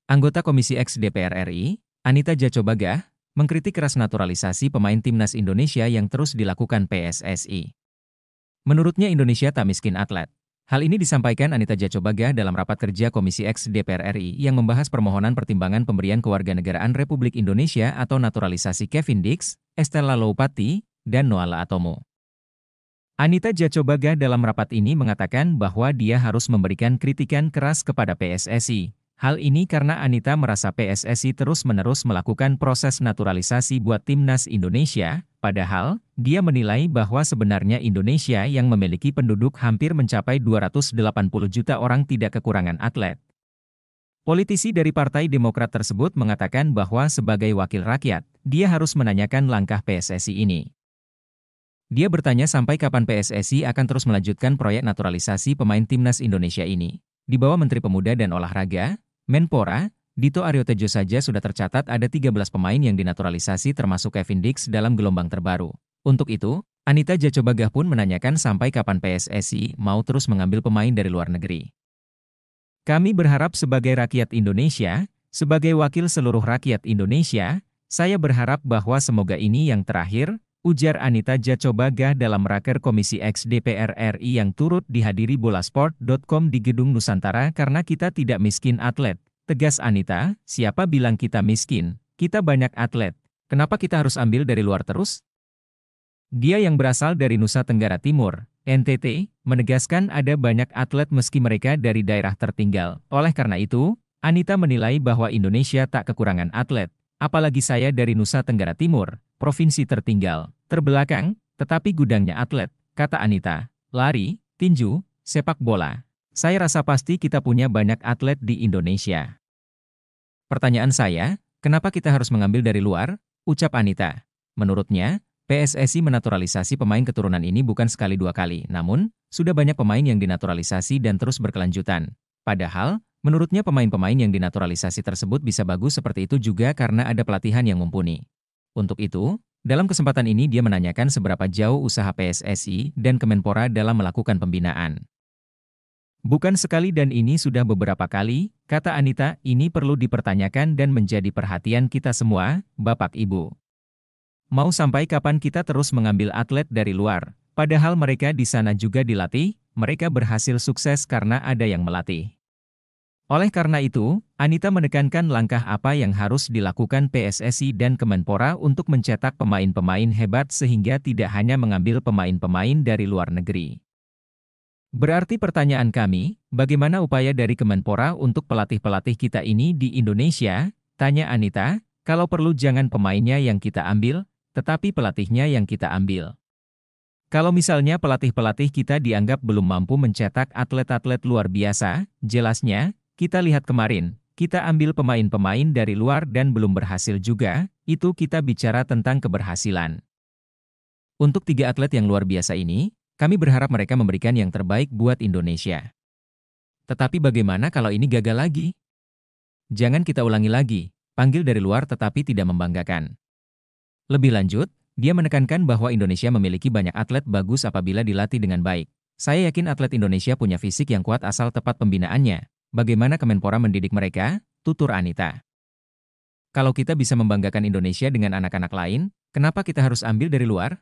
Anggota Komisi X DPR RI, Anita Jachobagah, mengkritik keras naturalisasi pemain timnas Indonesia yang terus dilakukan PSSI. Menurutnya Indonesia tak miskin atlet. Hal ini disampaikan Anita Jachobagah dalam rapat kerja Komisi X DPR RI yang membahas permohonan pertimbangan pemberian kewarganegaraan Republik Indonesia atau naturalisasi Kevin Dix, Estella Loupati, dan Noala Atomo. Anita Jachobagah dalam rapat ini mengatakan bahwa dia harus memberikan kritikan keras kepada PSSI. Hal ini karena Anita merasa PSSI terus-menerus melakukan proses naturalisasi buat timnas Indonesia, padahal dia menilai bahwa sebenarnya Indonesia yang memiliki penduduk hampir mencapai 280 juta orang tidak kekurangan atlet. Politisi dari Partai Demokrat tersebut mengatakan bahwa sebagai wakil rakyat, dia harus menanyakan langkah PSSI ini. Dia bertanya sampai kapan PSSI akan terus melanjutkan proyek naturalisasi pemain timnas Indonesia ini. Di bawah Menteri Pemuda dan Olahraga, Menpora, Dito Aryo Tejo saja sudah tercatat ada 13 pemain yang dinaturalisasi termasuk Kevin Dix dalam gelombang terbaru. Untuk itu, Anita Jachobagah pun menanyakan sampai kapan PSSI mau terus mengambil pemain dari luar negeri. Kami berharap sebagai rakyat Indonesia, sebagai wakil seluruh rakyat Indonesia, saya berharap bahwa semoga ini yang terakhir, ujar Anita Jachobagah dalam raker Komisi X DPR RI yang turut dihadiri bolasport.com di Gedung Nusantara karena kita tidak miskin atlet. Tegas Anita, siapa bilang kita miskin? Kita banyak atlet. Kenapa kita harus ambil dari luar terus? Dia yang berasal dari Nusa Tenggara Timur, NTT, menegaskan ada banyak atlet meski mereka dari daerah tertinggal. Oleh karena itu, Anita menilai bahwa Indonesia tak kekurangan atlet. Apalagi saya dari Nusa Tenggara Timur, provinsi tertinggal, terbelakang, tetapi gudangnya atlet, kata Anita. Lari, tinju, sepak bola. Saya rasa pasti kita punya banyak atlet di Indonesia. Pertanyaan saya, kenapa kita harus mengambil dari luar? Ucap Anita. Menurutnya, PSSI menaturalisasi pemain keturunan ini bukan sekali dua kali, namun, sudah banyak pemain yang dinaturalisasi dan terus berkelanjutan. Padahal, menurutnya pemain-pemain yang dinaturalisasi tersebut bisa bagus seperti itu juga karena ada pelatihan yang mumpuni. Untuk itu, dalam kesempatan ini dia menanyakan seberapa jauh usaha PSSI dan Kemenpora dalam melakukan pembinaan. Bukan sekali dan ini sudah beberapa kali, kata Anita, ini perlu dipertanyakan dan menjadi perhatian kita semua, Bapak Ibu. Mau sampai kapan kita terus mengambil atlet dari luar, padahal mereka di sana juga dilatih, mereka berhasil sukses karena ada yang melatih. Oleh karena itu, Anita menekankan langkah apa yang harus dilakukan PSSI dan Kemenpora untuk mencetak pemain-pemain hebat sehingga tidak hanya mengambil pemain-pemain dari luar negeri. Berarti pertanyaan kami, bagaimana upaya dari Kemenpora untuk pelatih-pelatih kita ini di Indonesia? Tanya Anita, kalau perlu jangan pemainnya yang kita ambil, tetapi pelatihnya yang kita ambil. Kalau misalnya pelatih-pelatih kita dianggap belum mampu mencetak atlet-atlet luar biasa, jelasnya, kita lihat kemarin, kita ambil pemain-pemain dari luar dan belum berhasil juga, itu kita bicara tentang keberhasilan. Untuk 3 atlet yang luar biasa ini, kami berharap mereka memberikan yang terbaik buat Indonesia. Tetapi bagaimana kalau ini gagal lagi? Jangan kita ulangi lagi, panggil dari luar tetapi tidak membanggakan. Lebih lanjut, dia menekankan bahwa Indonesia memiliki banyak atlet bagus apabila dilatih dengan baik. Saya yakin atlet Indonesia punya fisik yang kuat asal tepat pembinaannya. Bagaimana Kemenpora mendidik mereka? Tutur Anita. Kalau kita bisa membanggakan Indonesia dengan anak-anak lain, kenapa kita harus ambil dari luar?